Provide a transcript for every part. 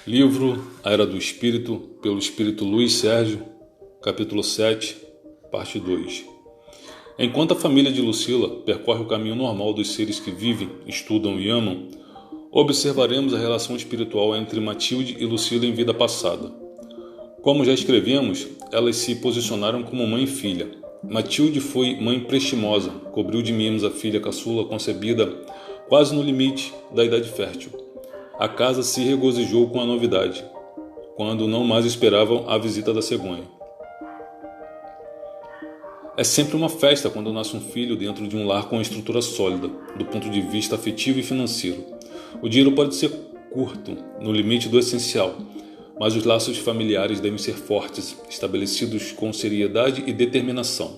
Livro A Era do Espírito, pelo Espírito Luiz Sérgio, capítulo 7, parte 2. Enquanto a família de Lucila percorre o caminho normal dos seres que vivem, estudam e amam, observaremos a relação espiritual entre Matilde e Lucila em vida passada. Como já escrevemos, elas se posicionaram como mãe e filha. Matilde foi mãe prestimosa, cobriu de mimos a filha caçula concebida quase no limite da idade fértil. A casa se regozijou com a novidade, quando não mais esperavam a visita da cegonha. É sempre uma festa quando nasce um filho dentro de um lar com estrutura sólida, do ponto de vista afetivo e financeiro. O dinheiro pode ser curto, no limite do essencial, mas os laços familiares devem ser fortes, estabelecidos com seriedade e determinação.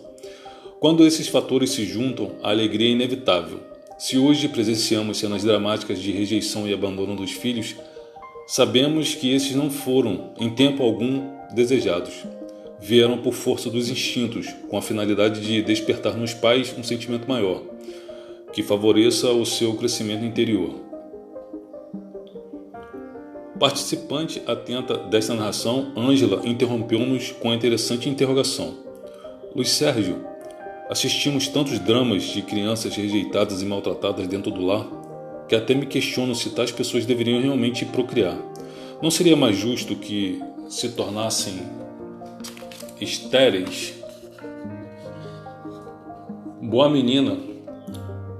Quando esses fatores se juntam, a alegria é inevitável. Se hoje presenciamos cenas dramáticas de rejeição e abandono dos filhos, sabemos que esses não foram, em tempo algum, desejados. Vieram por força dos instintos, com a finalidade de despertar nos pais um sentimento maior, que favoreça o seu crescimento interior. Participante atenta desta narração, Ângela interrompeu-nos com a interessante interrogação. Luiz Sérgio, assistimos tantos dramas de crianças rejeitadas e maltratadas dentro do lar, que até me questiono se tais pessoas deveriam realmente procriar. Não seria mais justo que se tornassem estéreis? Boa menina,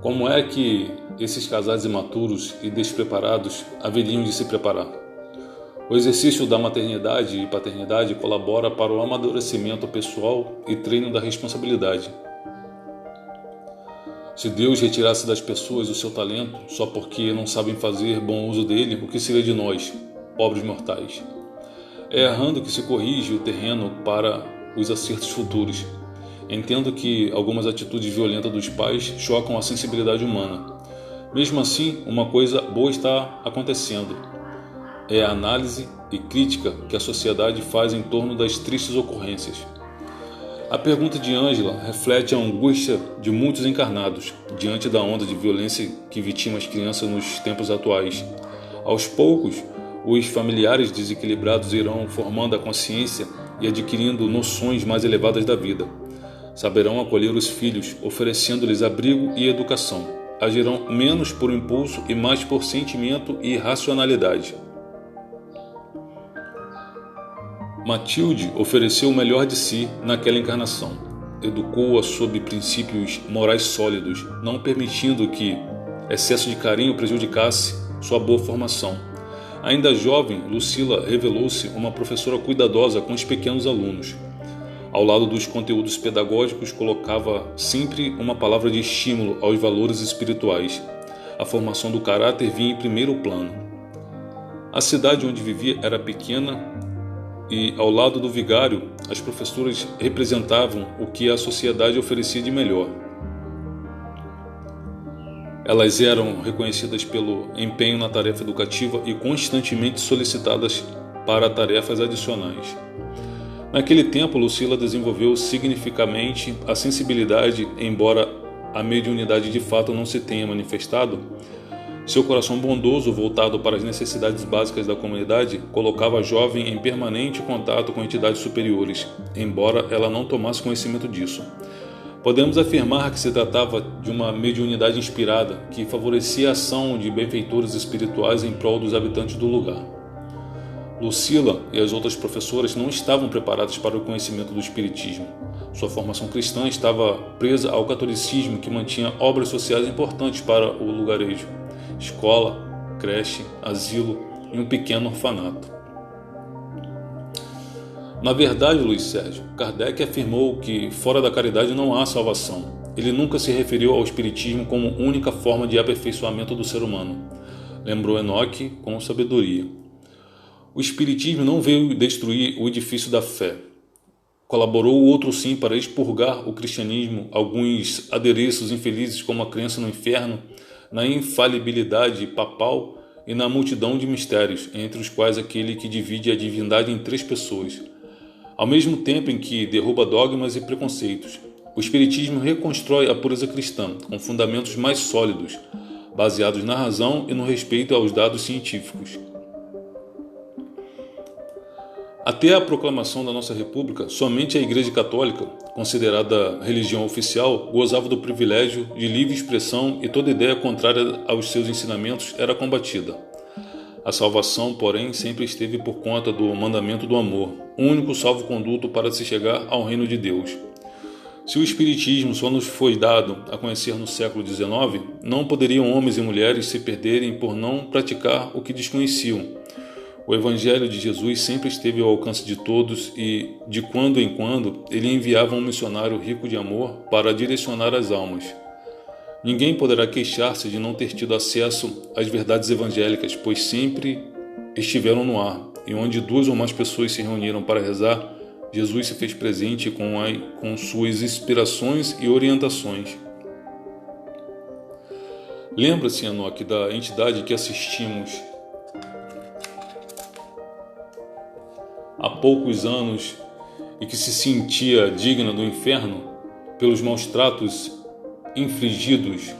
como é que esses casais imaturos e despreparados haveriam de se preparar? O exercício da maternidade e paternidade colabora para o amadurecimento pessoal e treino da responsabilidade. Se Deus retirasse das pessoas o seu talento só porque não sabem fazer bom uso dele, o que seria de nós, pobres mortais? É errando que se corrige o terreno para os acertos futuros. Entendo que algumas atitudes violentas dos pais chocam a sensibilidade humana. Mesmo assim, uma coisa boa está acontecendo. É a análise e crítica que a sociedade faz em torno das tristes ocorrências. A pergunta de Ângela reflete a angústia de muitos encarnados diante da onda de violência que vitima as crianças nos tempos atuais. Aos poucos, os familiares desequilibrados irão formando a consciência e adquirindo noções mais elevadas da vida. Saberão acolher os filhos, oferecendo-lhes abrigo e educação. Agirão menos por impulso e mais por sentimento e racionalidade. Matilde ofereceu o melhor de si naquela encarnação. Educou-a sob princípios morais sólidos, não permitindo que excesso de carinho prejudicasse sua boa formação. Ainda jovem, Lucila revelou-se uma professora cuidadosa com os pequenos alunos. Ao lado dos conteúdos pedagógicos, colocava sempre uma palavra de estímulo aos valores espirituais. A formação do caráter vinha em primeiro plano. A cidade onde vivia era pequena e, ao lado do vigário, as professoras representavam o que a sociedade oferecia de melhor. Elas eram reconhecidas pelo empenho na tarefa educativa e constantemente solicitadas para tarefas adicionais. Naquele tempo, Lucila desenvolveu significativamente a sensibilidade, embora a mediunidade de fato não se tenha manifestado. Seu coração bondoso, voltado para as necessidades básicas da comunidade, colocava a jovem em permanente contato com entidades superiores, embora ela não tomasse conhecimento disso. Podemos afirmar que se tratava de uma mediunidade inspirada, que favorecia a ação de benfeitores espirituais em prol dos habitantes do lugar. Lucila e as outras professoras não estavam preparadas para o conhecimento do espiritismo. Sua formação cristã estava presa ao catolicismo, que mantinha obras sociais importantes para o lugarejo: escola, creche, asilo e um pequeno orfanato. Na verdade, Luiz Sérgio, Kardec afirmou que fora da caridade não há salvação. Ele nunca se referiu ao espiritismo como única forma de aperfeiçoamento do ser humano. Lembrou Enoque com sabedoria. O espiritismo não veio destruir o edifício da fé. Colaborou outro sim para expurgar o cristianismo alguns adereços infelizes, como a crença no inferno, na infalibilidade papal e na multidão de mistérios, entre os quais aquele que divide a divindade em 3 pessoas, ao mesmo tempo em que derruba dogmas e preconceitos. O espiritismo reconstrói a pureza cristã com fundamentos mais sólidos, baseados na razão e no respeito aos dados científicos. Até a proclamação da nossa República, somente a Igreja Católica, considerada religião oficial, gozava do privilégio de livre expressão e toda ideia contrária aos seus ensinamentos era combatida. A salvação, porém, sempre esteve por conta do mandamento do amor, único salvo-conduto para se chegar ao reino de Deus. Se o Espiritismo só nos foi dado a conhecer no século XIX, não poderiam homens e mulheres se perderem por não praticar o que desconheciam. O Evangelho de Jesus sempre esteve ao alcance de todos e, de quando em quando, ele enviava um missionário rico de amor para direcionar as almas. Ninguém poderá queixar-se de não ter tido acesso às verdades evangélicas, pois sempre estiveram no ar, e onde duas ou mais pessoas se reuniram para rezar, Jesus se fez presente com suas inspirações e orientações. Lembra-se, Enoque, da entidade que assistimos há poucos anos e que se sentia digna do inferno pelos maus tratos infligidos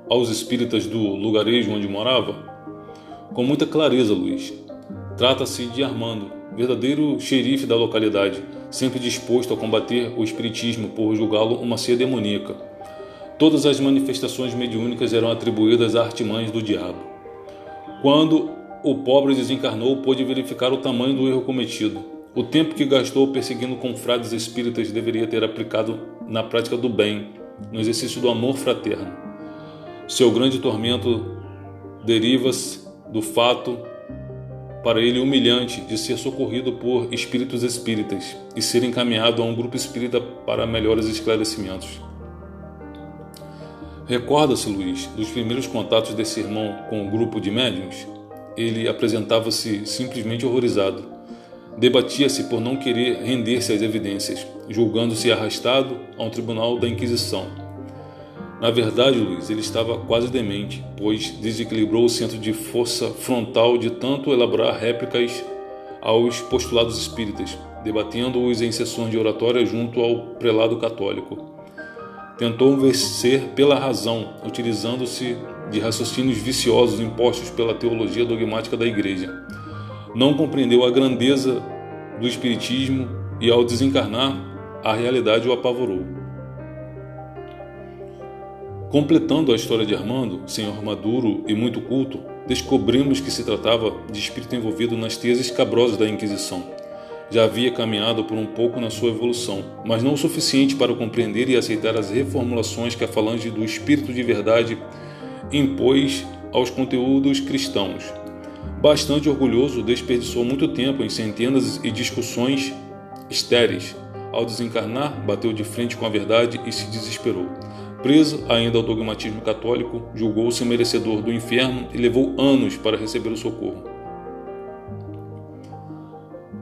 aos espíritas do lugarejo onde morava? Com muita clareza, Luiz. Trata-se de Armando, verdadeiro xerife da localidade, sempre disposto a combater o espiritismo por julgá-lo uma seita demoníaca. Todas as manifestações mediúnicas eram atribuídas a artimanhas do diabo. Quando o pobre desencarnou, pôde verificar o tamanho do erro cometido. O tempo que gastou perseguindo confrades espíritas deveria ter aplicado na prática do bem, no exercício do amor fraterno. Seu grande tormento deriva-se do fato, para ele humilhante, de ser socorrido por espíritos espíritas e ser encaminhado a um grupo espírita para melhores esclarecimentos. Recorda-se, Luiz, dos primeiros contatos desse irmão com o grupo de médiuns? Ele apresentava-se simplesmente horrorizado. Debatia-se por não querer render-se às evidências, julgando-se arrastado a um tribunal da Inquisição. Na verdade, Luiz, ele estava quase demente, pois desequilibrou o centro de força frontal de tanto elaborar réplicas aos postulados espíritas, debatendo-os em sessões de oratória junto ao prelado católico. Tentou vencer pela razão, utilizando-se de raciocínios viciosos impostos pela teologia dogmática da Igreja. Não compreendeu a grandeza do espiritismo e, ao desencarnar, a realidade o apavorou. Completando a história de Armando, senhor maduro e muito culto, descobrimos que se tratava de espírito envolvido nas teias escabrosas da Inquisição. Já havia caminhado por um pouco na sua evolução, mas não o suficiente para compreender e aceitar as reformulações que a falange do espírito de verdade impôs aos conteúdos cristãos. Bastante orgulhoso, desperdiçou muito tempo em centenas e discussões estéreis. Ao desencarnar, bateu de frente com a verdade e se desesperou. Preso ainda ao dogmatismo católico, julgou-se merecedor do inferno e levou anos para receber o socorro.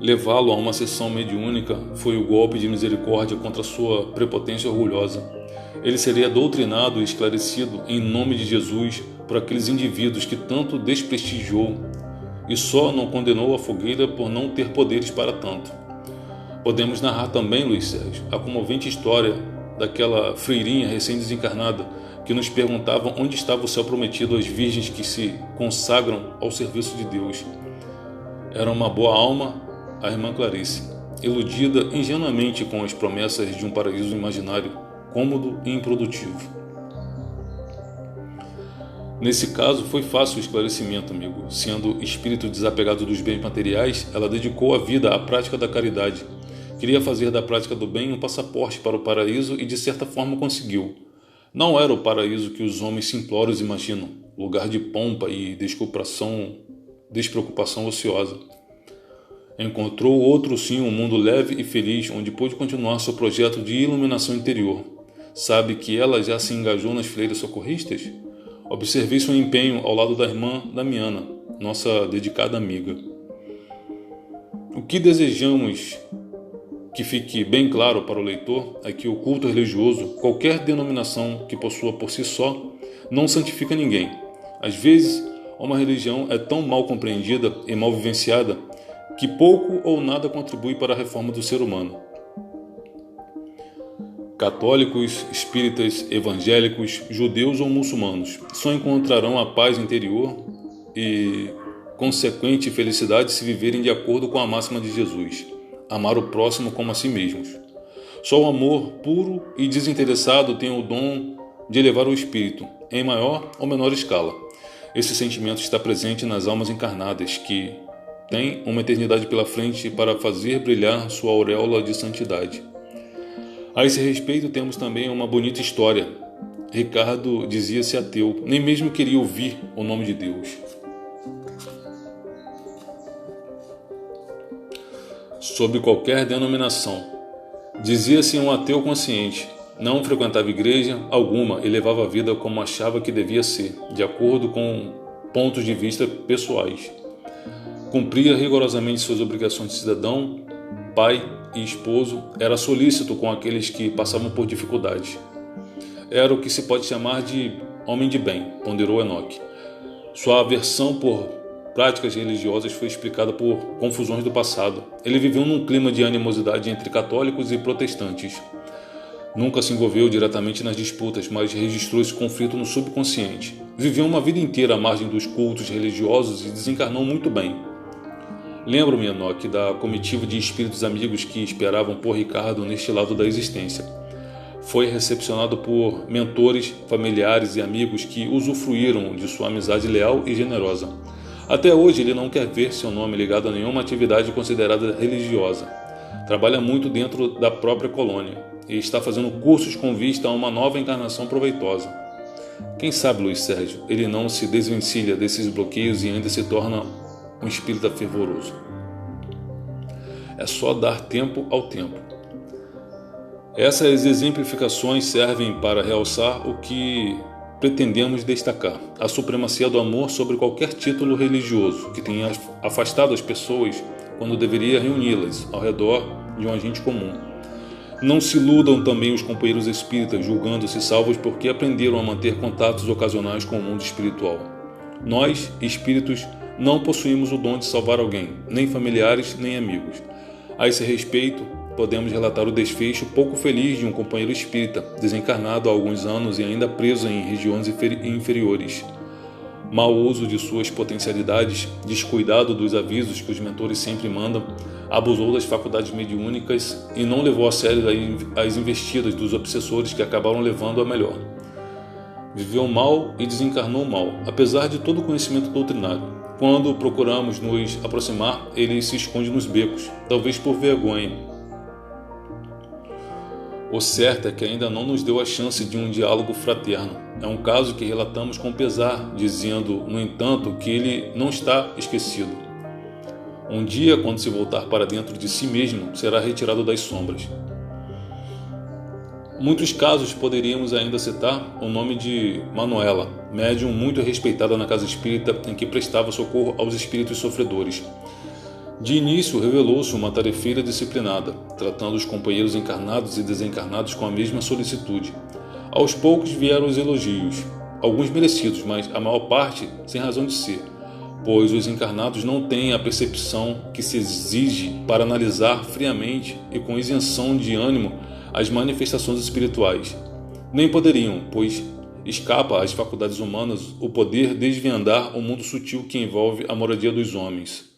Levá-lo a uma sessão mediúnica foi o golpe de misericórdia contra sua prepotência orgulhosa. Ele seria doutrinado e esclarecido em nome de Jesus por aqueles indivíduos que tanto desprestigiou e só não condenou à fogueira por não ter poderes para tanto. Podemos narrar também, Luiz Sérgio, a comovente história daquela freirinha recém-desencarnada que nos perguntava onde estava o céu prometido às virgens que se consagram ao serviço de Deus. Era uma boa alma, a irmã Clarice, iludida ingenuamente com as promessas de um paraíso imaginário, cômodo e improdutivo. Nesse caso, foi fácil o esclarecimento, amigo. Sendo espírito desapegado dos bens materiais, ela dedicou a vida à prática da caridade. Queria fazer da prática do bem um passaporte para o paraíso e, de certa forma, conseguiu. Não era o paraíso que os homens simplórios imaginam, lugar de pompa e despreocupação ociosa. Encontrou outro sim, um mundo leve e feliz, onde pôde continuar seu projeto de iluminação interior. Sabe que ela já se engajou nas fileiras socorristas? Observei seu empenho ao lado da irmã Damiana, nossa dedicada amiga. O que desejamos que fique bem claro para o leitor é que o culto religioso, qualquer denominação que possua por si só, não santifica ninguém. Às vezes, uma religião é tão mal compreendida e mal vivenciada que pouco ou nada contribui para a reforma do ser humano. Católicos, espíritas, evangélicos, judeus ou muçulmanos só encontrarão a paz interior e consequente felicidade se viverem de acordo com a máxima de Jesus: amar o próximo como a si mesmos. Só o amor puro e desinteressado tem o dom de elevar o espírito, em maior ou menor escala. Esse sentimento está presente nas almas encarnadas, que têm uma eternidade pela frente para fazer brilhar sua auréola de santidade. A esse respeito temos também uma bonita história. Ricardo dizia-se ateu, nem mesmo queria ouvir o nome de Deus. Sob qualquer denominação. Dizia-se um ateu consciente. Não frequentava igreja alguma e levava a vida como achava que devia ser, de acordo com pontos de vista pessoais. Cumpria rigorosamente suas obrigações de cidadão, pai e esposo. Era solícito com aqueles que passavam por dificuldades. Era o que se pode chamar de homem de bem, ponderou Enoque. Sua aversão por práticas religiosas foi explicada por confusões do passado. Ele viveu num clima de animosidade entre católicos e protestantes. Nunca se envolveu diretamente nas disputas, mas registrou esse conflito no subconsciente. Viveu uma vida inteira à margem dos cultos religiosos e desencarnou muito bem. Lembro-me, Enoque, da comitiva de espíritos amigos que esperavam por Ricardo neste lado da existência. Foi recepcionado por mentores, familiares e amigos que usufruíram de sua amizade leal e generosa. Até hoje ele não quer ver seu nome ligado a nenhuma atividade considerada religiosa. Trabalha muito dentro da própria colônia e está fazendo cursos com vista a uma nova encarnação proveitosa. Quem sabe, Luiz Sérgio, ele não se desvencilha desses bloqueios e ainda se torna um espírita fervoroso. É só dar tempo ao tempo. Essas exemplificações servem para realçar o que pretendemos destacar: a supremacia do amor sobre qualquer título religioso que tenha afastado as pessoas quando deveria reuni-las ao redor de um agente comum. Não se iludam também os companheiros espíritas, julgando-se salvos porque aprenderam a manter contatos ocasionais com o mundo espiritual. Nós, espíritos, não possuímos o dom de salvar alguém, nem familiares, nem amigos. A esse respeito, podemos relatar o desfecho pouco feliz de um companheiro espírita, desencarnado há alguns anos e ainda preso em regiões inferiores. Mau uso de suas potencialidades, descuidado dos avisos que os mentores sempre mandam, abusou das faculdades mediúnicas e não levou a sério as investidas dos obsessores que acabaram levando a melhor. Viveu mal e desencarnou mal, apesar de todo o conhecimento doutrinário. Quando procuramos nos aproximar, ele se esconde nos becos, talvez por vergonha. O certo é que ainda não nos deu a chance de um diálogo fraterno. É um caso que relatamos com pesar, dizendo, no entanto, que ele não está esquecido. Um dia, quando se voltar para dentro de si mesmo, será retirado das sombras. Muitos casos poderíamos ainda citar o nome de Manuela, médium muito respeitada na casa espírita em que prestava socorro aos espíritos sofredores. De início, revelou-se uma tarefeira disciplinada, tratando os companheiros encarnados e desencarnados com a mesma solicitude. Aos poucos vieram os elogios, alguns merecidos, mas a maior parte sem razão de ser, pois os encarnados não têm a percepção que se exige para analisar friamente e com isenção de ânimo as manifestações espirituais. Nem poderiam, pois escapa às faculdades humanas o poder desvendar o mundo sutil que envolve a moradia dos homens.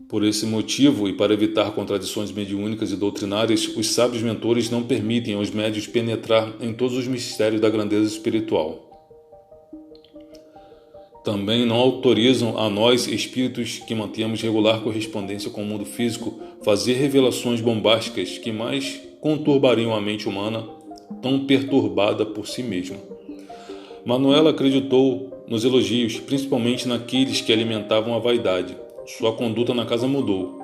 Por esse motivo, e para evitar contradições mediúnicas e doutrinárias, os sábios mentores não permitem aos médios penetrar em todos os mistérios da grandeza espiritual. Também não autorizam a nós, espíritos que mantemos regular correspondência com o mundo físico, fazer revelações bombásticas que mais conturbariam a mente humana, tão perturbada por si mesma. Manuela acreditou nos elogios, principalmente naqueles que alimentavam a vaidade. Sua conduta na casa mudou.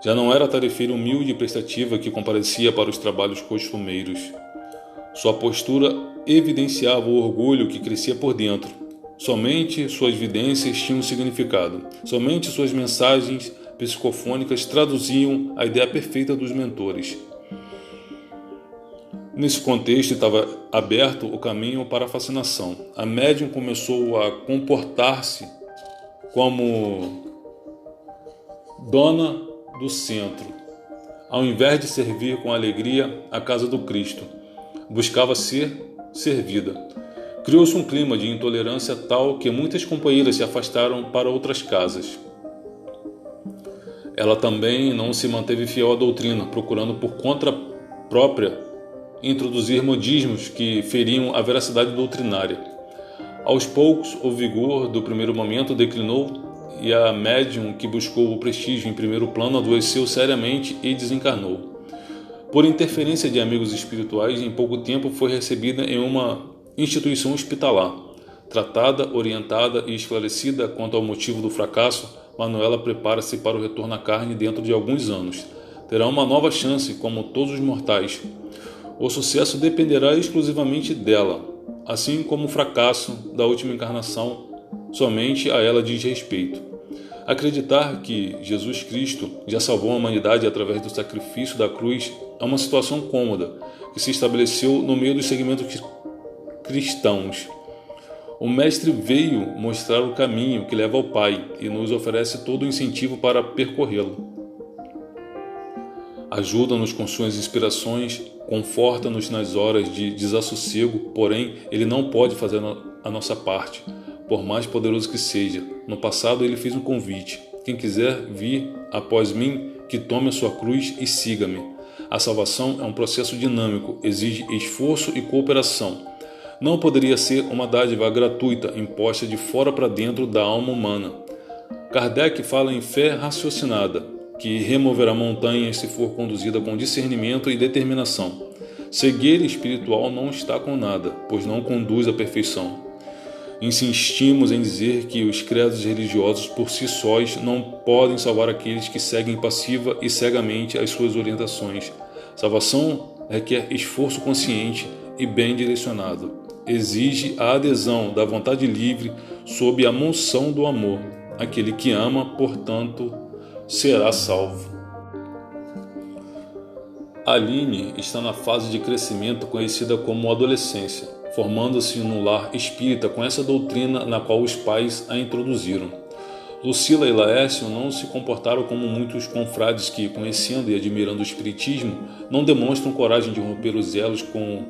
Já não era a tarefeira humilde e prestativa que comparecia para os trabalhos costumeiros. Sua postura evidenciava o orgulho que crescia por dentro. Somente suas vidências tinham significado. Somente suas mensagens psicofônicas traduziam a ideia perfeita dos mentores. Nesse contexto estava aberto o caminho para a fascinação. A médium começou a comportar-se como dona do centro. Ao invés de servir com alegria a casa do Cristo, buscava ser servida. Criou-se um clima de intolerância tal que muitas companheiras se afastaram para outras casas. Ela também não se manteve fiel à doutrina, procurando por conta própria introduzir modismos que feriam a veracidade doutrinária. Aos poucos, o vigor do primeiro momento declinou e a médium que buscou o prestígio em primeiro plano adoeceu seriamente e desencarnou. Por interferência de amigos espirituais, em pouco tempo foi recebida em uma instituição hospitalar. Tratada, orientada e esclarecida quanto ao motivo do fracasso, Manuela prepara-se para o retorno à carne dentro de alguns anos. Terá uma nova chance, como todos os mortais. O sucesso dependerá exclusivamente dela, assim como o fracasso da última encarnação somente a ela diz respeito. Acreditar que Jesus Cristo já salvou a humanidade através do sacrifício da cruz é uma situação cômoda que se estabeleceu no meio dos segmentos cristãos. O Mestre veio mostrar o caminho que leva ao Pai e nos oferece todo o incentivo para percorrê-lo. Ajuda-nos com suas inspirações, conforta-nos nas horas de desassossego, porém, Ele não pode fazer a nossa parte, por mais poderoso que seja. No passado, Ele fez um convite: quem quiser vir após mim, que tome a sua cruz e siga-me. A salvação é um processo dinâmico, exige esforço e cooperação. Não poderia ser uma dádiva gratuita imposta de fora para dentro da alma humana. Kardec fala em fé raciocinada, que removerá montanhas se for conduzida com discernimento e determinação. Cegueira espiritual não está com nada, pois não conduz à perfeição. Insistimos em dizer que os credos religiosos por si sós não podem salvar aqueles que seguem passiva e cegamente as suas orientações. Salvação requer esforço consciente e bem direcionado. Exige a adesão da vontade livre sob a monção do amor. Aquele que ama, portanto, será salvo. Aline está na fase de crescimento conhecida como adolescência, formando-se num lar espírita com essa doutrina na qual os pais a introduziram. Lucila e Laércio não se comportaram como muitos confrades que, conhecendo e admirando o espiritismo, não demonstram coragem de romper os elos com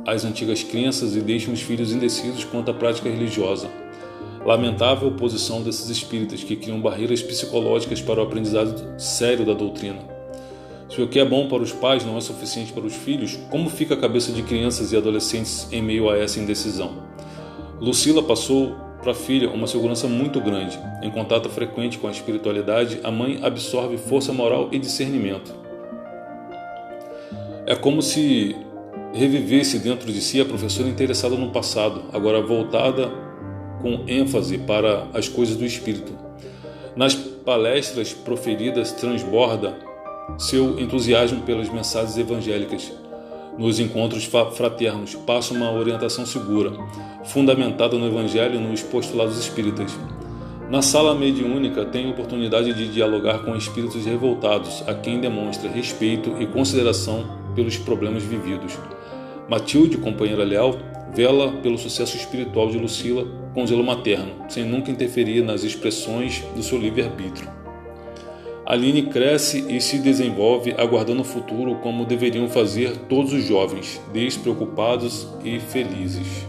as antigas crenças e deixam os filhos indecisos quanto à prática religiosa. Lamentável oposição desses espíritas que criam barreiras psicológicas para o aprendizado sério da doutrina. Se o que é bom para os pais não é suficiente para os filhos, como fica a cabeça de crianças e adolescentes em meio a essa indecisão? Lucila passou para a filha uma segurança muito grande. Em contato frequente com a espiritualidade, a mãe absorve força moral e discernimento. É como se revivesse dentro de si a professora interessada no passado, agora voltada com ênfase para as coisas do espírito. Nas palestras proferidas transborda seu entusiasmo pelas mensagens evangélicas. Nos encontros fraternos passa uma orientação segura, fundamentada no evangelho e nos postulados espíritas. Na sala mediúnica tem oportunidade de dialogar com espíritos revoltados, a quem demonstra respeito e consideração pelos problemas vividos. Matilde, companheira leal, vela pelo sucesso espiritual de Lucila com zelo materno, sem nunca interferir nas expressões do seu livre-arbítrio. Aline cresce e se desenvolve aguardando o futuro como deveriam fazer todos os jovens, despreocupados e felizes.